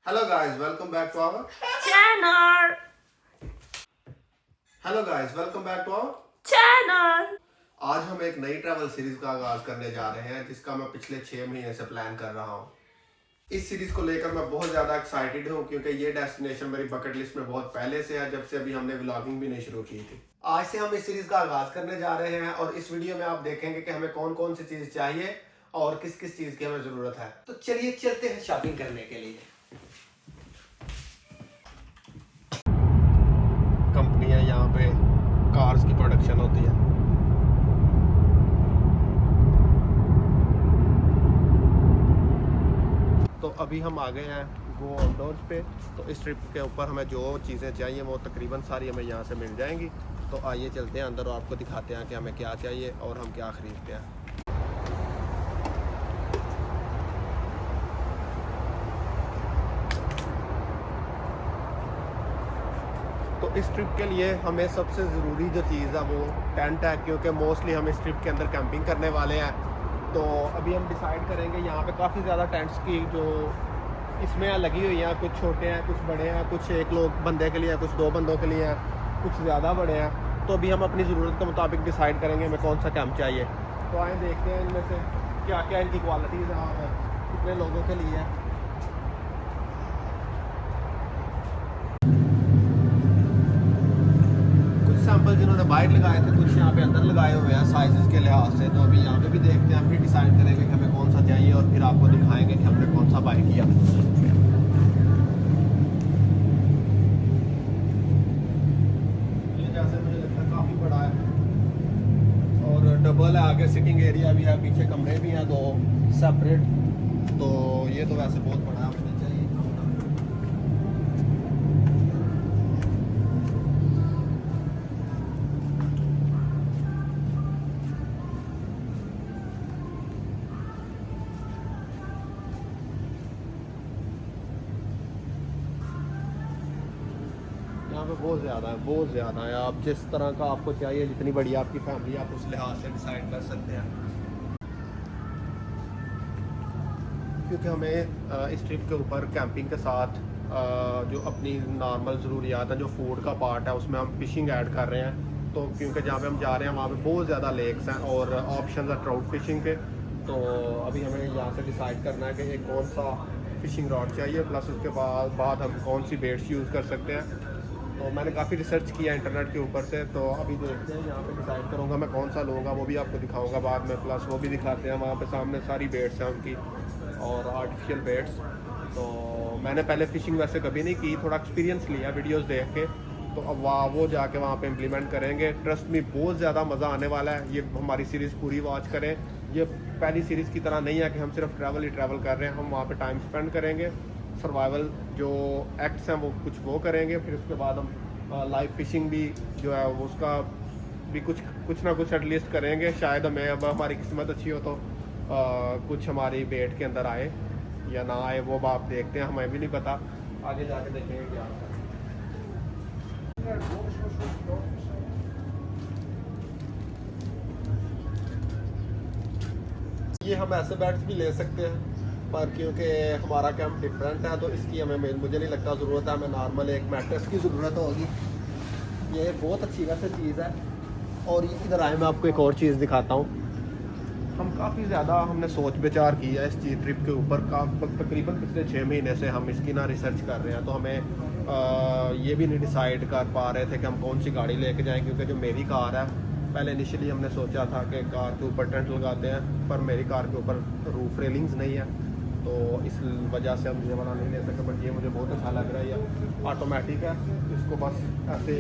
Hello guys, welcome back to our channel. Hello guys, welcome back to our channel. आज हम एक नई travel series का आगाज करने जा रहे हैं जिसका मैं पिछले 6 महीने से प्लान कर रहा हूँ। इस सीरीज को लेकर मैं बहुत ज़्यादा एक्साइटेड हूँ क्योंकि ये डेस्टिनेशन मेरी बकेट लिस्ट में बहुत पहले से है, जब से अभी हमने व्लॉगिंग भी नहीं शुरू की थी। आज से हम इस सीरीज का आगाज करने जा रहे हैं और इस वीडियो में आप देखेंगे कि हमें कौन कौन सी चीज़ चाहिए और किस किस चीज़ की हमें ज़रूरत है। तो चलिए चलते हैं शॉपिंग करने के लिए। कंपनियां यहाँ पे कार्स की प्रोडक्शन होती है। तो अभी हम आ गए हैं गो आउटडोर्स पे। तो इस ट्रिप के ऊपर हमें जो चीज़ें चाहिए वो तकरीबन सारी हमें यहाँ से मिल जाएंगी। तो आइए चलते हैं अंदर और आपको दिखाते हैं कि हमें क्या चाहिए और हम क्या ख़रीदते हैं। तो इस ट्रिप के लिए हमें सबसे ज़रूरी जो चीज़ है वो टेंट है, क्योंकि मोस्टली हम इस ट्रिप के अंदर कैंपिंग करने वाले हैं। तो अभी हम डिसाइड करेंगे, यहाँ पे काफ़ी ज़्यादा टेंट्स की जो इसमें लगी हुई हैं, कुछ छोटे हैं कुछ बड़े हैं, कुछ एक लोग बंदे के लिए हैं, कुछ 2 बंदों के लिए हैं, कुछ ज़्यादा बड़े हैं। तो अभी हम अपनी ज़रूरत के मुताबिक डिसाइड करेंगे हमें कौन सा कैंप चाहिए। तो आए देखते हैं इनमें से क्या क्या इनकी क्वालिटीज़ हैं और कितने लोगों के लिए है। सैंपल जिन्होंने बाहर लगाए थे, कुछ यहाँ पे अंदर लगाए हुए हैं साइजेस के लिहाज से। तो अभी यहाँ पे भी देखते हैं, फिर डिसाइड करेंगे कि हमें कौन सा चाहिए और फिर आपको दिखाएंगे कि हमने कौन सा बाय किया। ये जैसे मुझे लगता है काफ़ी बड़ा है और डबल है, आगे सिटिंग एरिया भी है, पीछे कमरे भी हैं 2 सेपरेट। तो ये तो वैसे बहुत बड़ा है, मुझे चाहिए। यहाँ पे बहुत ज़्यादा है। आप जिस तरह का आपको चाहिए, जितनी बड़ी आपकी फैमिली, आप उस लिहाज से डिसाइड कर सकते हैं। क्योंकि हमें इस ट्रिप के ऊपर कैंपिंग के साथ जो अपनी नॉर्मल ज़रूरियात हैं, जो फूड का पार्ट है, उसमें हम फ़िशिंग ऐड कर रहे हैं। तो क्योंकि जहाँ पे हम जा रहे हैं वहाँ पे बहुत ज़्यादा लेक्स हैं और ऑप्शन है ट्राउट फिशिंग के। तो अभी हमें यहाँ से डिसाइड करना है कि एक कौन सा फ़िशिंग रॉड चाहिए, प्लस उसके बाद हम कौन सी बेट्स यूज़ कर सकते हैं। तो मैंने काफ़ी रिसर्च किया इंटरनेट के ऊपर से। तो अभी देखते हैं, यहाँ पे डिसाइड करूँगा मैं कौन सा लूँगा, वो भी आपको दिखाऊँगा बाद में, प्लस वो भी दिखाते हैं। वहाँ पे सामने सारी बेट्स हैं उनकी और आर्टिफिशियल बेट्स। तो मैंने पहले फ़िशिंग वैसे कभी नहीं की, थोड़ा एक्सपीरियंस लिया वीडियोस देख के। तो अब वो जाके वहाँ पे इम्प्लीमेंट करेंगे। ट्रस्ट मी, बहुत ज़्यादा मज़ा आने वाला है। ये हमारी सीरीज़ पूरी वॉच करें। ये पहली सीरीज़ की तरह नहीं है कि हम सिर्फ ट्रैवल ही ट्रैवल कर रहे हैं। हम वहाँ पे टाइम स्पेंड करेंगे, सर्वाइवल जो एक्ट्स हैं वो कुछ वो करेंगे, फिर उसके बाद हम लाइव फिशिंग भी जो है उसका भी कुछ ना कुछ एटलीस्ट करेंगे। शायद हमें, अब हमारी किस्मत अच्छी हो तो कुछ हमारी बेट के अंदर आए या ना आए, वो आप देखते हैं, हमें भी नहीं पता। आगे जाके देखेंगे क्या होता है। ये हम ऐसे बैट्स भी ले सकते हैं, पर क्योंकि हमारा कैंप डिफरेंट है तो इसकी मुझे नहीं लगता ज़रूरत है। हमें नॉर्मल एक मैट्रेस की ज़रूरत होगी। ये बहुत अच्छी वैसे चीज़ है। और इधर आए, मैं आपको एक और चीज़ दिखाता हूँ। हम काफ़ी ज़्यादा हमने सोच विचार किया इस चीज़ ट्रिप के ऊपर। तकरीबन पिछले 6 महीने से हम इसकी ना रिसर्च कर रहे हैं। तो हमें ये भी नहीं डिसाइड कर पा रहे थे कि हम कौन सी गाड़ी लेके जाएं, क्योंकि जो मेरी कार है, पहले इनिशियली हमने सोचा था कि कार के ऊपर टेंट लगाते हैं, पर मेरी कार के ऊपर रूफ रेलिंग्स नहीं है, तो इस वजह से हम ये वाला नहीं ले सकते। बट ये मुझे बहुत अच्छा लग रहा है। ये ऑटोमेटिक है, इसको बस ऐसे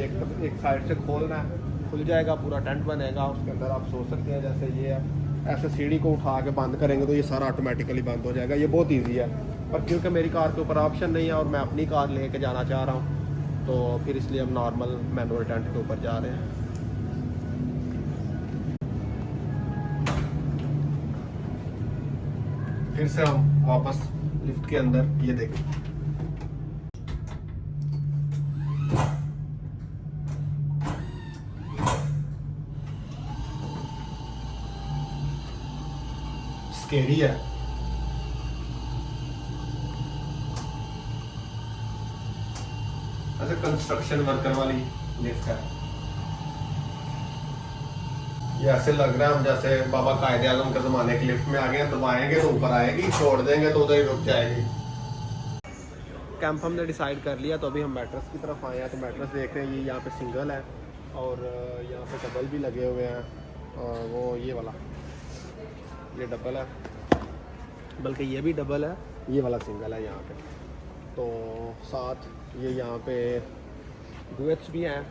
एक साइड से खोलना है, खुल जाएगा, पूरा टेंट बनेगा, उसके अंदर आप सो सकते हैं। जैसे ये है, ऐसे सीढ़ी को उठा के बंद करेंगे तो ये सारा ऑटोमेटिकली बंद हो जाएगा। ये बहुत ईजी है। पर क्योंकि मेरी कार के ऊपर ऑप्शन नहीं है और मैं अपनी कार लेके जाना चाह रहा हूँ, तो फिर इसलिए हम नॉर्मल मैनुअल टेंट के ऊपर जा रहे हैं। फिर से हम वापस लिफ्ट के अंदर, ये देखें, स्केरी है। ऐसे कंस्ट्रक्शन वर्कर वाली लिफ्ट है। ये ऐसे लग रहा है हम जैसे बाबा कायदे आजम के ज़माने की लिफ्ट में आ गए, दबाएंगे तो ऊपर आएगी, छोड़ देंगे तो उधर ही रुक जाएगी। कैंप हमने डिसाइड कर लिया, तो अभी हम मैट्रेस की तरफ आए हैं। तो मैट्रेस देख रहे हैं, ये यहाँ पे सिंगल है और यहाँ पे डबल भी लगे हुए हैं। और वो ये वाला, ये डबल है, बल्कि ये भी डबल है, ये वाला सिंगल है यहाँ पे। तो साथ ये यहाँ पे डुएट्स भी हैं,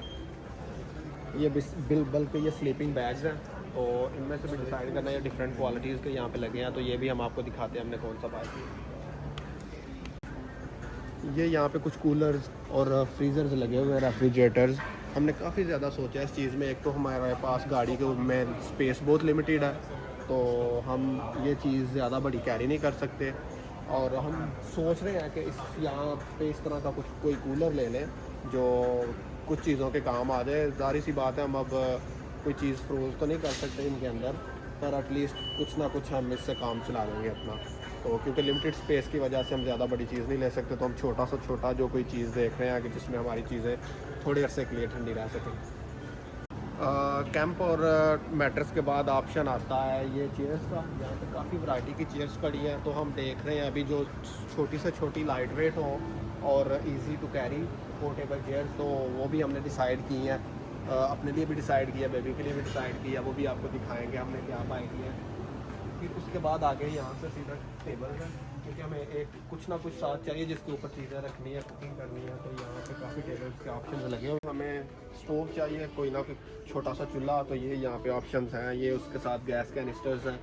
ये बल्कि ये स्लीपिंग बैग्स हैं। तो इनमें से भी डिसाइड करना है, डिफरेंट क्वालिटीज़ के यहाँ पे लगे हैं। तो ये भी हम आपको दिखाते हैं हमने कौन सा बाय किया। ये यहाँ पे कुछ कूलर्स और फ्रीज़र्स लगे हुए हैं, रेफ्रिजरेटर्स। हमने काफ़ी ज़्यादा सोचा इस चीज़ में। एक तो हमारे पास गाड़ी के में स्पेस बहुत लिमिटेड है, तो हम ये चीज़ ज़्यादा बड़ी कैरी नहीं कर सकते। और हम सोच रहे हैं कि इस यहाँ पे इस तरह का कुछ कोई कूलर ले लें जो कुछ चीज़ों के काम आ जाए। ज़ाहिर सी बात है, हम अब कोई चीज़ फ्रोज़ तो नहीं कर सकते इनके अंदर, पर एटलीस्ट कुछ ना कुछ हम इससे काम चला लेंगे अपना। तो क्योंकि लिमिटेड स्पेस की वजह से हम ज़्यादा बड़ी चीज़ नहीं ले सकते, तो हम छोटा सा छोटा जो कोई चीज़ देख रहे हैं कि जिसमें हमारी चीज़ें थोड़े अरसे के लिए ठंडी रह सकें। कैंप और मैट्रेस के बाद ऑप्शन आता है ये चेयर्स का। यहाँ पे काफ़ी वैरायटी की चेयर्स पड़ी हैं, तो हम देख रहे हैं अभी जो छोटी से छोटी लाइट वेट हो और easy to carry portable chairs, तो वो भी हमने डिसाइड की हैं। अपने लिए भी डिसाइड किया, बेबी के लिए भी डिसाइड किया, वो भी आपको दिखाएंगे हमने क्या बाय किया है। फिर उसके बाद आगे यहाँ से सीधा टेबल है, क्योंकि हमें एक कुछ ना कुछ साथ चाहिए जिसके ऊपर चीज़ें रखनी है, कुकिंग करनी है। तो यहाँ पे काफ़ी टेबल्स के ऑप्शन लगे हुए। हमें स्टोव चाहिए, कोई ना कोई छोटा सा चूल्हा, तो ये यहाँ पे ऑप्शंस हैं। ये उसके साथ गैस कैनिस्टर्स हैं,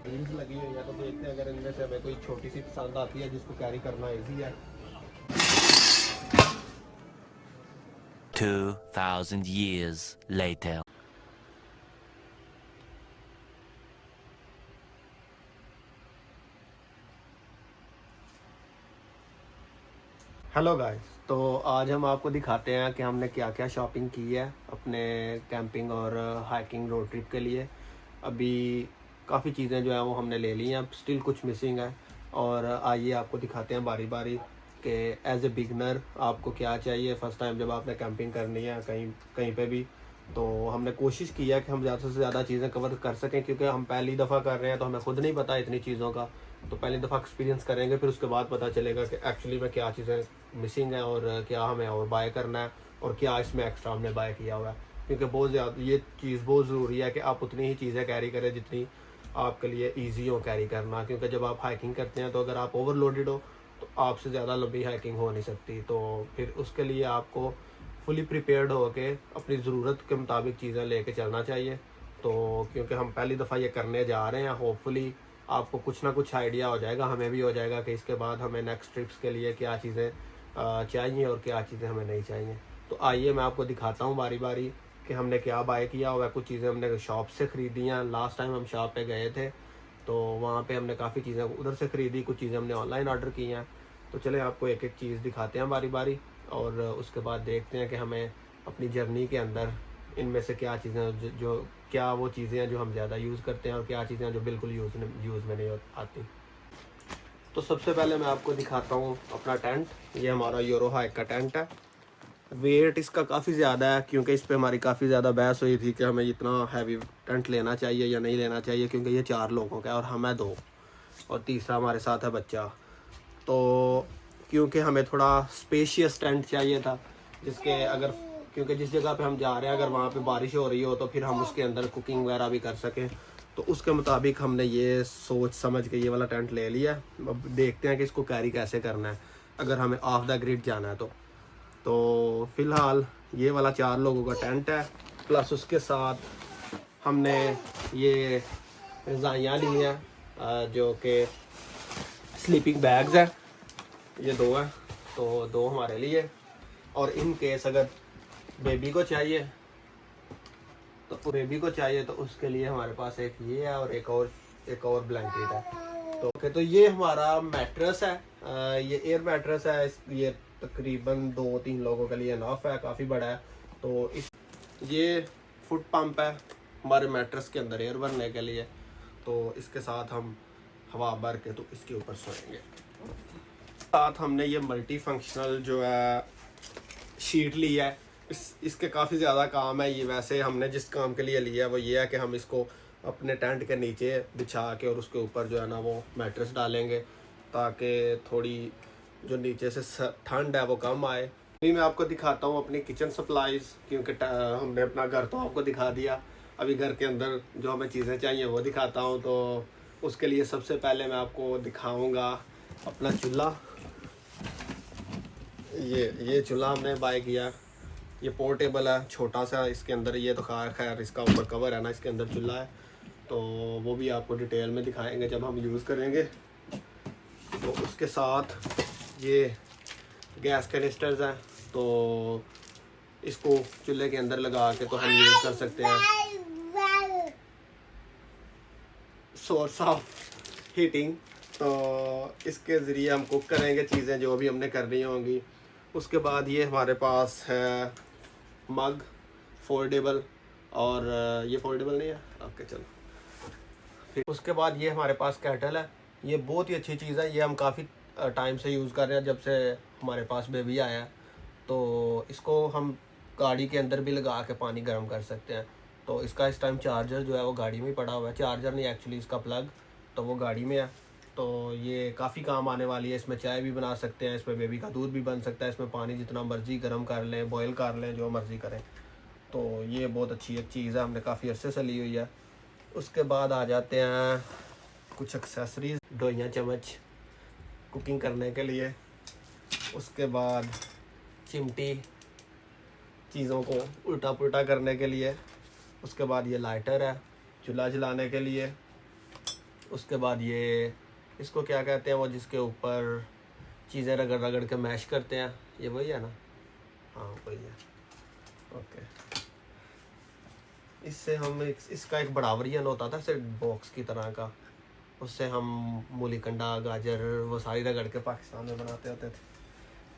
रिंग्स लगी हुई है। तो देखते हैं अगर इनमें से हमें कोई छोटी सी पसंद आती है जिसको कैरी करना ईजी है। 2000 years later. हेलो गाइस, तो आज हम आपको दिखाते हैं कि हमने क्या क्या शॉपिंग की है अपने कैंपिंग और हाइकिंग रोड ट्रिप के लिए। अभी काफ़ी चीज़ें जो है वो हमने ले ली हैं, अब स्टिल कुछ मिसिंग है। और आइए आपको दिखाते हैं बारी बारी कि एज ए बिगनर आपको क्या चाहिए फ़र्स्ट टाइम जब आपने कैंपिंग करनी है कहीं कहीं पे भी। तो हमने कोशिश की है कि हम ज़्यादा से ज़्यादा चीज़ें कवर कर सकें, क्योंकि हम पहली दफ़ा कर रहे हैं तो हमें खुद नहीं पता इतनी चीज़ों का। तो पहली दफ़ा एक्सपीरियंस करेंगे, फिर उसके बाद पता चलेगा कि एक्चुअली में क्या चीज़ें मिसिंग है और क्या हमें और बाय करना है और क्या इसमें एक्स्ट्रा हमने बाय किया हुआ है। क्योंकि बहुत ज़्यादा ये चीज़ बहुत ज़रूरी है कि आप उतनी ही चीज़ें कैरी करें जितनी आपके लिए ईजी हो कैरी करना। क्योंकि जब आप हाइकिंग करते हैं तो अगर आप ओवरलोडेड हो तो आपसे ज़्यादा लंबी हाइकिंग हो नहीं सकती। तो फिर उसके लिए आपको फुली प्रिपेयर्ड हो के अपनी ज़रूरत के मुताबिक चीज़ें लेके चलना चाहिए। तो क्योंकि हम पहली दफ़ा ये करने जा रहे हैं, होपफुली आपको कुछ ना कुछ आइडिया हो जाएगा, हमें भी हो जाएगा कि इसके बाद हमें नेक्स्ट ट्रिप्स के लिए क्या चीज़ें चाहिए और क्या चीज़ें हमें नहीं चाहिए। तो आइए मैं आपको दिखाता हूँ बारी बारी कि हमने क्या बाय किया हुआ है। कुछ चीज़ें हमने शॉप से ख़रीदी हैं, लास्ट टाइम हम शॉप पे गए थे तो वहाँ पे हमने काफ़ी चीज़ें उधर से ख़रीदी, कुछ चीज़ें हमने ऑनलाइन ऑर्डर की हैं। तो चले आपको एक एक चीज़ दिखाते हैं बारी बारी, और उसके बाद देखते हैं कि हमें अपनी जर्नी के अंदर इनमें से क्या चीज़ें जो क्या वो चीज़ें हैं जो हम ज़्यादा यूज़ करते हैं और क्या चीज़ें हैं जो बिल्कुल यूज़ में नहीं आती। तो सबसे पहले मैं आपको दिखाता हूँ अपना टेंट। ये हमारा यूरो हाइक का टेंट है। वेट इसका काफ़ी ज़्यादा है, क्योंकि इस पे हमारी काफ़ी ज़्यादा बहस हुई थी कि हमें इतना हैवी टेंट लेना चाहिए या नहीं लेना चाहिए, क्योंकि ये 4 लोगों का है और हम हैं 2 और तीसरा हमारे साथ है बच्चा। तो क्योंकि हमें थोड़ा स्पेशियस टेंट चाहिए था क्योंकि जिस जगह पे हम जा रहे हैं अगर वहाँ पे बारिश हो रही हो तो फिर हम उसके अंदर कुकिंग वगैरह भी कर सकें। तो उसके मुताबिक हमने ये सोच समझ के ये वाला टेंट ले लिया। अब देखते हैं कि इसको कैरी कैसे करना है अगर हमें ऑफ द ग्रिड जाना है तो फ़िलहाल ये वाला 4 लोगों का टेंट है, प्लस उसके साथ हमने ये रज़ाइयाँ ली हैं जो कि स्लीपिंग बैग्स हैं, ये 2 हैं तो 2 हमारे लिए। और इन केस अगर बेबी को चाहिए तो उसके लिए हमारे पास एक ये है और एक और ब्लैंकेट है। तो ये हमारा मैट्रेस है, ये एयर मैट्रेस है। ये तकरीबन 2-3 लोगों के लिए इनफ है, काफ़ी बड़ा है। तो ये फुट पंप है हमारे मैट्रेस के अंदर एयर भरने के लिए। तो इसके साथ हम हवा भर के तो इसके ऊपर सोएंगे। साथ हमने ये मल्टी फंक्शनल जो है शीट ली है। इसके काफ़ी ज़्यादा काम है। ये वैसे हमने जिस काम के लिए लिया है वो ये है कि हम इसको अपने टेंट के नीचे बिछा के और उसके ऊपर जो है ना वो मैट्रेस डालेंगे, ताकि थोड़ी जो नीचे से ठंड है वो कम आए। अभी मैं आपको दिखाता हूँ अपनी किचन सप्लाईज़, क्योंकि हमने अपना घर तो आपको दिखा दिया। अभी घर के अंदर जो हमें चीज़ें चाहिए वो दिखाता हूँ। तो उसके लिए सबसे पहले मैं आपको दिखाऊँगा अपना चूल्हा। ये चूल्हा हमने बाय किया। ये पोर्टेबल है, छोटा सा। इसके अंदर ये तो खैर इसका ऊपर कवर है ना, इसके अंदर चूल्हा है। तो वो भी आपको डिटेल में दिखाएंगे जब हम यूज़ करेंगे। तो उसके साथ ये गैस कैनिस्टर्स हैं, तो इसको चूल्हे के अंदर लगा के तो हम यूज़ कर सकते हैं। सोर्स ऑफ हीटिंग, तो इसके ज़रिए हम कुक करेंगे चीज़ें जो भी हमने करनी होंगी। उसके बाद ये हमारे पास है मग फोल्डेबल, और ये फोल्डेबल नहीं है, ओके चलो। फिर उसके बाद ये हमारे पास केटल है। ये बहुत ही अच्छी चीज़ है। ये हम काफ़ी टाइम से यूज़ कर रहे हैं, जब से हमारे पास बेबी आया है। तो इसको हम गाड़ी के अंदर भी लगा के पानी गर्म कर सकते हैं। तो इसका इस टाइम चार्जर जो है वो गाड़ी में ही पड़ा हुआ है। चार्जर नहीं, एक्चुअली इसका प्लग, तो वो गाड़ी में है। तो ये काफ़ी काम आने वाली है। इसमें चाय भी बना सकते हैं, इसमें बेबी का दूध भी बन सकता है, इसमें पानी जितना मर्ज़ी गर्म कर लें, बॉयल कर लें, जो मर्ज़ी करें। तो ये बहुत अच्छी एक चीज़ है, हमने काफ़ी अरसे से ली हुई है। उसके बाद आ जाते हैं कुछ एक्सेसरीज़, डोइयाँ चम्मच कुकिंग करने के लिए। उसके बाद चिमटी चीज़ों को उल्टा पुल्टा करने के लिए। उसके बाद ये लाइटर है चूल्हा जलाने के लिए। उसके बाद ये इसको क्या कहते हैं वो जिसके ऊपर चीज़ें रगड़ रगड़ के मैश करते हैं, ये वही है ना? हाँ वही है, ओके। इससे हम इसका एक बड़ा वरियन होता था सिर्फ बॉक्स की तरह का, उससे हम मूली कंडा गाजर वो सारी रगड़ के पाकिस्तान में बनाते होते थे।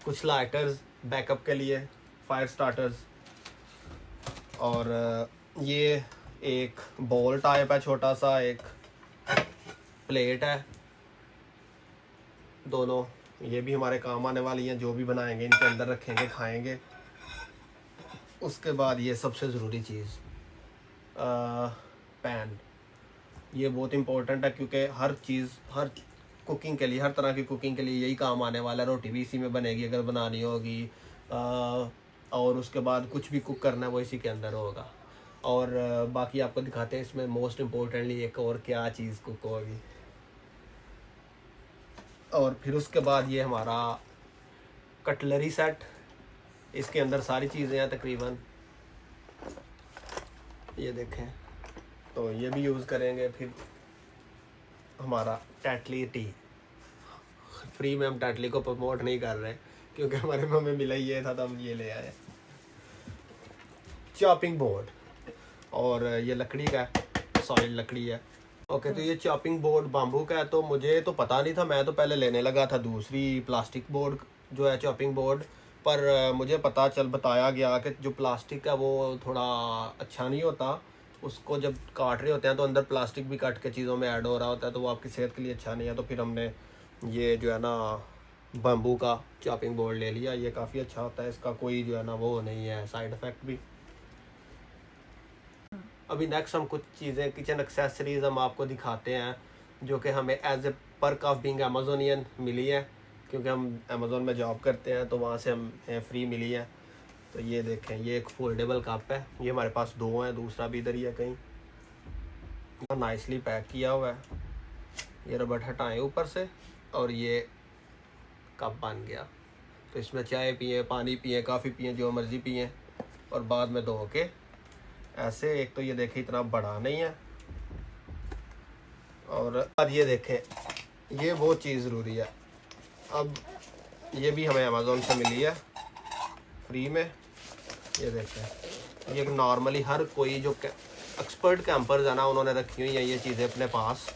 कुछ लाइटर्स बैकअप के लिए, फायर स्टार्टर्स। और ये एक बॉल टाइप है छोटा सा, एक प्लेट है, दोनों ये भी हमारे काम आने वाली हैं। जो भी बनाएंगे इनके अंदर रखेंगे, खाएंगे। उसके बाद ये सबसे ज़रूरी चीज़ पैन। ये बहुत इम्पोर्टेंट है, क्योंकि हर चीज़, हर कुकिंग के लिए, हर तरह की कुकिंग के लिए यही काम आने वाला है। रोटी भी इसी में बनेगी अगर बनानी होगी, और उसके बाद कुछ भी कुक करना है वो इसी के अंदर होगा। और बाकी आपको दिखाते हैं इसमें मोस्ट इम्पोर्टेंटली एक और क्या चीज़ कुक होगी। और फिर उसके बाद ये हमारा कटलरी सेट, इसके अंदर सारी चीज़ें हैं तकरीबन, ये देखें। तो ये भी यूज़ करेंगे। फिर हमारा टैटली टी, फ्री में हम टैटली को प्रमोट नहीं कर रहे, क्योंकि हमारे में हमें मिला ही ये था तो हम ये ले आए। चॉपिंग बोर्ड, और ये लकड़ी का सॉलिड लकड़ी है, ओके। तो ये चॉपिंग बोर्ड बाम्बू का है। तो मुझे तो पता नहीं था, मैं तो पहले लेने लगा था दूसरी प्लास्टिक बोर्ड जो है चॉपिंग बोर्ड, पर मुझे बताया गया कि जो प्लास्टिक है वो थोड़ा अच्छा नहीं होता। उसको जब काट रहे होते हैं तो अंदर प्लास्टिक भी काट के चीज़ों में ऐड हो रहा होता है, तो वो आपकी सेहत के लिए अच्छा नहीं है। तो फिर हमने ये जो है ना बाम्बू का चॉपिंग बोर्ड ले लिया। ये काफ़ी अच्छा होता है, इसका कोई जो है ना वो नहीं है साइड इफ़ेक्ट भी। अभी नेक्स्ट हम कुछ चीज़ें किचन एक्सेसरीज़ हम आपको दिखाते हैं, जो कि हमें as a perk of being Amazonian मिली है, क्योंकि हम अमेज़ोन में जॉब करते हैं तो वहाँ से हमें फ्री मिली है। तो ये देखें, ये एक फोल्डेबल कप है। ये हमारे पास 2 हैं, दूसरा भी इधर ही है कहीं। नाइसली पैक किया हुआ है। ये रबड़ हटाएं ऊपर से, और ये कप बन गया। तो इसमें चाय पिए, पानी पिए, कॉफ़ी पिए, जो मर्ज़ी पिए, और बाद में धो के ऐसे। एक तो ये देखें इतना बड़ा नहीं है, और अब ये देखें, ये वो चीज़ ज़रूरी है। अब ये भी हमें अमेज़ोन से मिली है फ्री में। ये देखें, ये नॉर्मली हर कोई जो एक्सपर्ट कैंपर्स है ना, उन्होंने रखी हुई हैं ये चीज़ें अपने पास,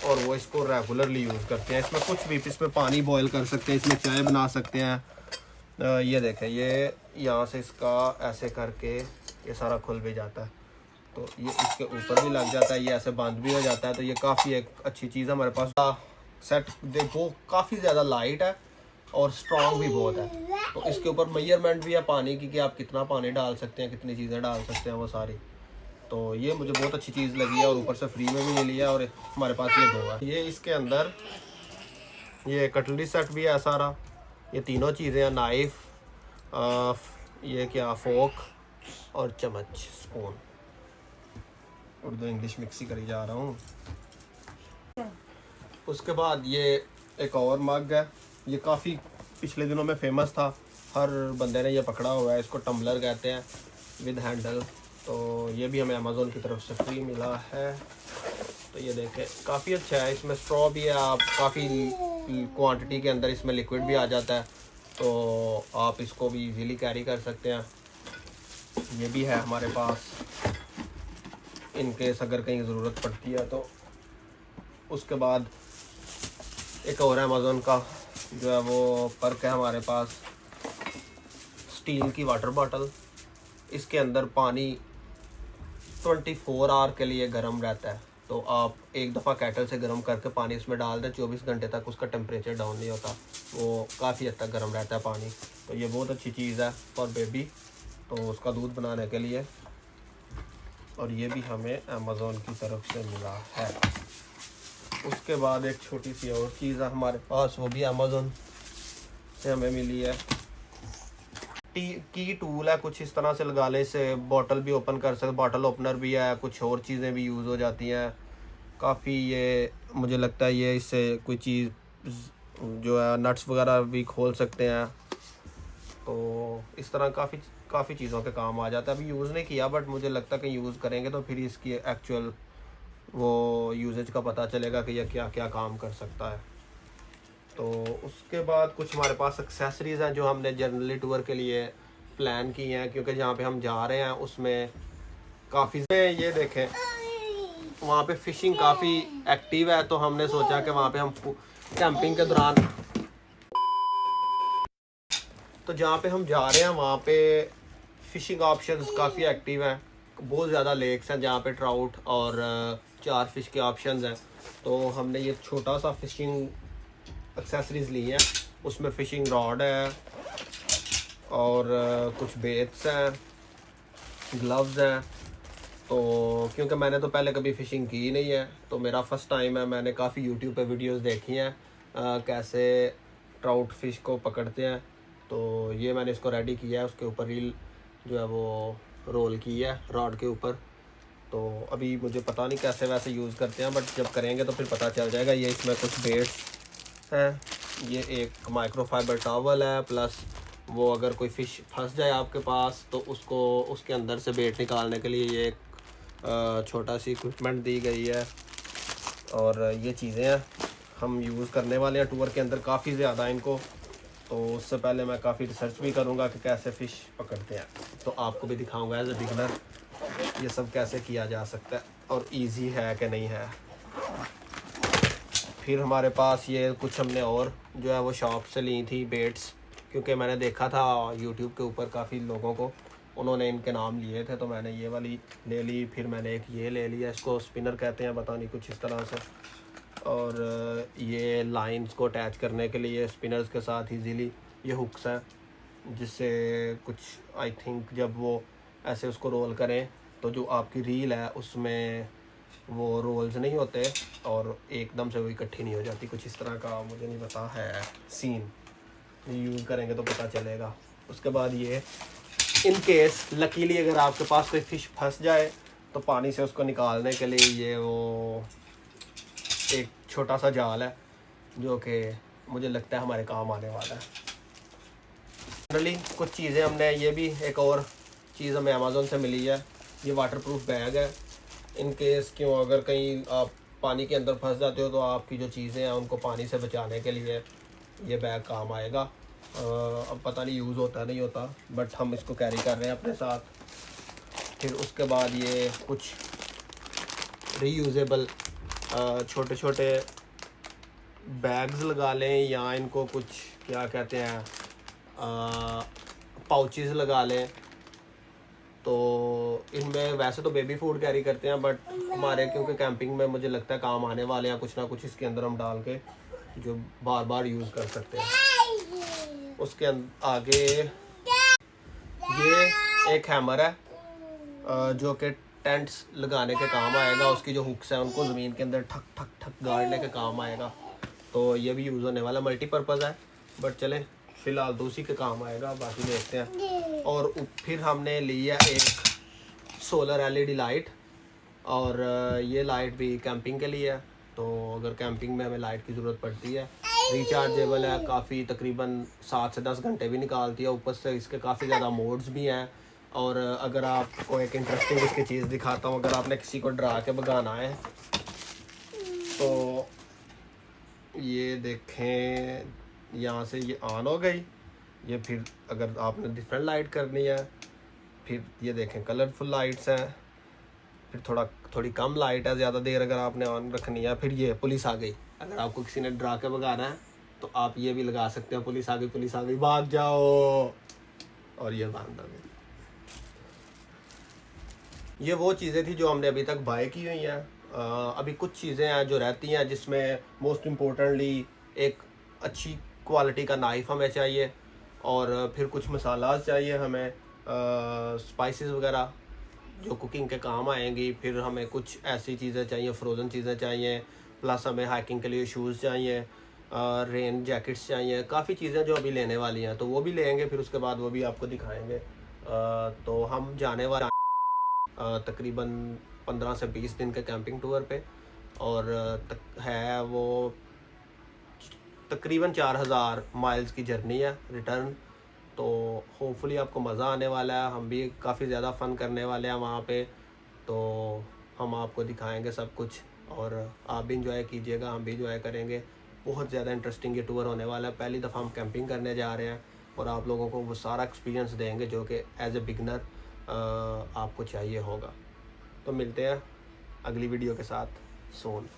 और वो इसको रेगुलरली यूज़ करते हैं। इसमें कुछ भी, इसमें पानी बॉयल कर सकते हैं, इसमें चाय बना सकते हैं। ये देखें, ये यहाँ से इसका ऐसे करके ये सारा खुल भी जाता है, तो ये इसके ऊपर भी लग जाता है, ये ऐसे बंद भी हो जाता है। तो ये काफ़ी एक अच्छी चीज़ है हमारे पास। सेट देखो काफ़ी ज़्यादा लाइट है, और स्ट्रॉन्ग भी बहुत है। तो इसके ऊपर मेजरमेंट भी है पानी की कि आप कितना पानी डाल सकते हैं, कितनी चीज़ें डाल सकते हैं वो सारी। तो ये मुझे बहुत अच्छी चीज़ लगी है और ऊपर से फ्री में भी ले लिया। और हमारे पास ये 2 है। ये इसके अंदर ये कटलरी सेट भी है सारा, ये तीनों चीज़ें हैं, नाइफ, ये क्या फोक और चम्मच, स्पून। उर्दू इंग्लिश मिक्स ही करी जा रहा हूँ। उसके बाद ये एक और मग है, ये काफ़ी पिछले दिनों में फेमस था, हर बंदे ने ये पकड़ा हुआ है। इसको टम्बलर कहते हैं विद हैंडल। तो ये भी हमें अमेज़ोन की तरफ से फ्री मिला है। तो ये देखें काफ़ी अच्छा है, इसमें स्ट्रॉ भी है, आप काफ़ी क्वांटिटी के अंदर इसमें लिक्विड भी आ जाता है, तो आप इसको भी इजीली कैरी कर सकते हैं। ये भी है हमारे पास, इन केस अगर कहीं ज़रूरत पड़ती है तो। उसके बाद एक और अमेज़ोन का जो है वो पर्क है हमारे पास, स्टील की वाटर बॉटल। इसके अंदर पानी 24 आवर के लिए गर्म रहता है। तो आप एक दफ़ा केटल से गर्म करके पानी इसमें डाल दें, 24 घंटे तक उसका टेम्परेचर डाउन नहीं होता, वो काफ़ी हद तक गर्म रहता है पानी। तो ये बहुत अच्छी चीज़ है फॉर बेबी, तो उसका दूध बनाने के लिए। और ये भी हमें अमेज़ोन की तरफ से मिला है। उसके बाद एक छोटी सी और चीज़ है हमारे पास, वो भी अमेज़ोन से हमें मिली है। की टूल है, कुछ इस तरह से लगा ले, इससे बॉटल भी ओपन कर सकते, बॉटल ओपनर भी है, कुछ और चीज़ें भी यूज़ हो जाती हैं काफ़ी। ये मुझे लगता है ये इससे कोई चीज़ जो है नट्स वगैरह भी खोल सकते हैं। तो इस तरह काफ़ी चीज़ों के काम आ जाता है। अभी यूज़ नहीं किया, बट मुझे लगता है कि यूज़ करेंगे तो फिर इसकी एक्चुअल वो यूजेज का पता चलेगा कि यह क्या क्या काम कर सकता है। तो उसके बाद कुछ हमारे पास एक्सेसरीज़ हैं जो हमने जनरली टूर के लिए प्लान की हैं, क्योंकि जहाँ पे हम जा रहे हैं उसमें काफ़ी ये देखें वहाँ पे फ़िशिंग काफ़ी एक्टिव है। तो हमने सोचा कि वहाँ पे हम कैंपिंग के दौरान, तो जहाँ पे हम जा रहे हैं वहाँ पे फ़िशिंग ऑप्शंस काफ़ी एक्टिव हैं। बहुत ज़्यादा लेक्स हैं जहाँ पे ट्राउट और 4 फिश के ऑप्शंस हैं। तो हमने ये छोटा सा फ़िशिंग एक्सेसरीज़ ली हैं, उसमें फ़िशिंग रॉड है और कुछ बेट्स हैं, ग्लव्स हैं। तो क्योंकि मैंने तो पहले कभी फ़िशिंग की नहीं है, तो मेरा फ़र्स्ट टाइम है। मैंने काफ़ी यूट्यूब पे वीडियोस देखी हैं कैसे ट्राउट फ़िश को पकड़ते हैं। तो ये मैंने इसको रेडी किया है, उसके ऊपर रील जो है वो रोल की है रॉड के ऊपर। तो अभी मुझे पता नहीं कैसे वैसे यूज़ करते हैं, बट जब करेंगे तो फिर पता चल जाएगा। ये इसमें कुछ बेट्स हैं, ये एक माइक्रोफाइबर टॉवल है, प्लस वो अगर कोई फ़िश फंस जाए आपके पास तो उसको उसके अंदर से बेट निकालने के लिए ये एक छोटा सी इक्विपमेंट दी गई है। और ये चीज़ें हैं हम यूज़ करने वाले हैं टूर के अंदर काफ़ी ज़्यादा इनको। तो उससे पहले मैं काफ़ी रिसर्च भी करूँगा कि कैसे फ़िश पकड़ते हैं, तो आपको भी दिखाऊँगा एज ए बिगनर ये सब कैसे किया जा सकता है और इजी है कि नहीं है। फिर हमारे पास ये कुछ हमने और जो है वो शॉप से ली थी बेट्स, क्योंकि मैंने देखा था यूट्यूब के ऊपर काफ़ी लोगों को, उन्होंने इनके नाम लिए थे, तो मैंने ये वाली ले ली। फिर मैंने एक ये ले लिया, इसको स्पिनर कहते हैं, पता नहीं कुछ इस तरह से। और ये लाइंस को अटैच करने के लिए स्पिनर्स के साथ इजीली ये हुक्स हैं, जिससे कुछ आई थिंक जब वो ऐसे उसको रोल करें तो जो आपकी रील है उसमें वो रोल्स नहीं होते और एकदम से वो इकट्ठी नहीं हो जाती। कुछ इस तरह का मुझे नहीं पता है सीन, यूज़ करेंगे तो पता चलेगा। उसके बाद ये इन केस लकीली अगर आपके पास कोई फ़िश फंस जाए तो पानी से उसको निकालने के लिए ये वो एक छोटा सा जाल है जो कि मुझे लगता है हमारे काम आने वाला है। जनरली कुछ चीज़ें हमने, ये भी एक और चीज़ हमें अमेज़ोन से मिली है, ये वाटरप्रूफ बैग है। इन केस क्यों अगर कहीं आप पानी के अंदर फंस जाते हो तो आपकी जो चीज़ें हैं उनको पानी से बचाने के लिए ये बैग काम आएगा। अब पता नहीं यूज़ होता नहीं होता, बट हम इसको कैरी कर रहे हैं अपने साथ। फिर उसके बाद ये कुछ रीयूजेबल छोटे छोटे बैग्स लगा लें, या इनको कुछ क्या कहते हैं पाउचेस लगा लें। तो इनमें वैसे तो बेबी फूड कैरी करते हैं, बट हमारे क्योंकि कैंपिंग में मुझे लगता है काम आने वाले हैं कुछ ना कुछ इसके अंदर हम डाल के जो बार बार यूज़ कर सकते हैं। उसके आगे ये एक हैमर है जो कि टेंट्स लगाने के काम आएगा। उसकी जो हुक्स हैं उनको ज़मीन के अंदर ठक ठक ठक गाड़ने के काम आएगा। तो ये भी यूज़ होने वाला, मल्टीपर्पज़ है, बट चलें फ़िलहाल तो उसी के काम आएगा, बाकी देखते हैं। और फिर हमने लिया एक सोलर LED लाइट, और ये लाइट भी कैंपिंग के लिए है। तो अगर कैंपिंग में हमें लाइट की ज़रूरत पड़ती है, रिचार्जेबल है काफ़ी, तकरीबन 7 से 10 घंटे भी निकालती है। ऊपर से इसके काफ़ी ज़्यादा मोड्स भी हैं। और अगर आपको एक इंटरेस्टिंग इसकी चीज़ दिखाता हूँ, अगर आपने किसी को डरा के भगाना है तो ये देखें, यहाँ से ये ऑन हो गई। ये फिर अगर आपने डिफरेंट लाइट करनी है, फिर ये देखें कलरफुल लाइट्स हैं। फिर थोड़ी कम लाइट है, ज़्यादा देर अगर आपने ऑन रखनी है। फिर ये पुलिस आ गई, अगर आपको किसी ने डरा के भगाना है तो आप ये भी लगा सकते हैं, पुलिस आ गई भाग जाओ, और ये बंद हो गई। ये वो चीज़ें थी जो हमने अभी तक बाय की हुई हैं। अभी कुछ चीज़ें हैं जो रहती हैं, जिसमें मोस्ट इम्पोर्टेंटली एक अच्छी क्वालिटी का नाइफ़ हमें चाहिए, और फिर कुछ मसालाज चाहिए हमें, स्पाइसेस वगैरह जो कुकिंग के काम आएंगी। फिर हमें कुछ ऐसी चीज़ें चाहिए, फ्रोज़न चीज़ें चाहिए, प्लस हमें हाइकिंग के लिए शूज़ चाहिए, रेन जैकेट्स चाहिए, काफ़ी चीज़ें जो अभी लेने वाली हैं, तो वो भी लेंगे। फिर उसके बाद वो भी आपको दिखाएंगे। तो हम जाने वाले तकरीबन 15 से 20 दिन के कैंपिंग टूर पे, और है वो तकरीबन 4000 माइल्स की जर्नी है रिटर्न। तो होपफुली आपको मज़ा आने वाला है, हम भी काफ़ी ज़्यादा फ़न करने वाले हैं वहाँ पे। तो हम आपको दिखाएंगे सब कुछ, और आप भी इंजॉय कीजिएगा, हम भी इंजॉय करेंगे। बहुत ज़्यादा इंटरेस्टिंग ये टूर होने वाला है। पहली दफ़ा हम कैंपिंग करने जा रहे हैं, और आप लोगों को वो सारा एक्सपीरियंस देंगे जो कि एज ए बिगनर आपको चाहिए होगा। तो मिलते हैं अगली वीडियो के साथ सोन।